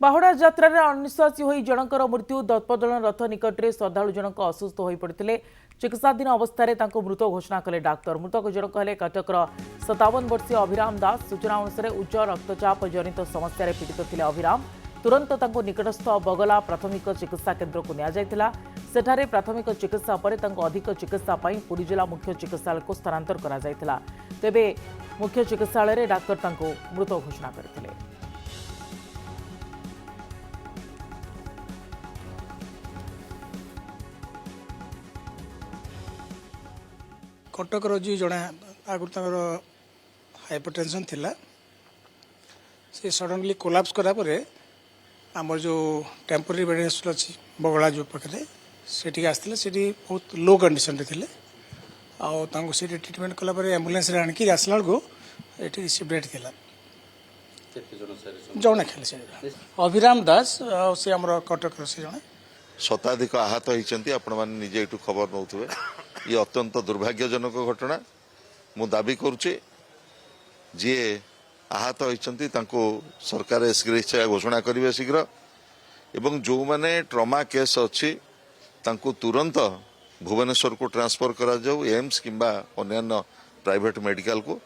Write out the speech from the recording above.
बाहुड़ा यात्रा अनिश्वासी हो जनकर मृत्यु दर्पदलन रथ निकट में श्रद्धा जनक असुस्थ हो पड़ते चिकित्साधीन अवस्था मृत घोषणा कले डाक्तर। मृतक जनक है कटकर 57 वर्षीय अभिराम दास। सूचना अनुसार उच्च रक्तचाप जनित समस्या पीड़ित थे अभिराम। तुरंत निकटस्थ बगला प्राथमिक चिकित्सा केन्द्र को निया सेठारे प्राथमिक चिकित्सा पर अधिक चिकित्सा पुरी जिला मुख्य चिकित्सालय को स्थानांतर करा तेबे मुख्य चिकित्सालय डाक्तर मृत घोषणा करथिले। कटक जी जड़े आगुरी हाइपरटेंशन थिला से सडनली कोलाप्स करापर आमर जो टेम्पोरारी बेड रेस्ट अच्छी बगला जो पाखे से आसते से बहुत लो कंडीशन रे थिले आउ से ट्रिटमेंट कलापर एम्बुलेंस आणिक आसला बेलू ये रिसीव डेट थिला जड़े खाली से अभिराम दास से आमर कटक से जड़े शताधिक आहत होती आपण मैंने निजे यू खबर नौथे। ये अत्यंत दुर्भाग्यजनक घटना। मु दाबी करुचे जी आहत होती सरकार चिकित्सा घोषणा करेंगे शीघ्र एवं जो माने ट्रमा केस अच्छी तुरंत भुवनेश्वर को ट्रांसफर करा जाऊ एम्स किंबा अन्य प्राइवेट मेडिकल को।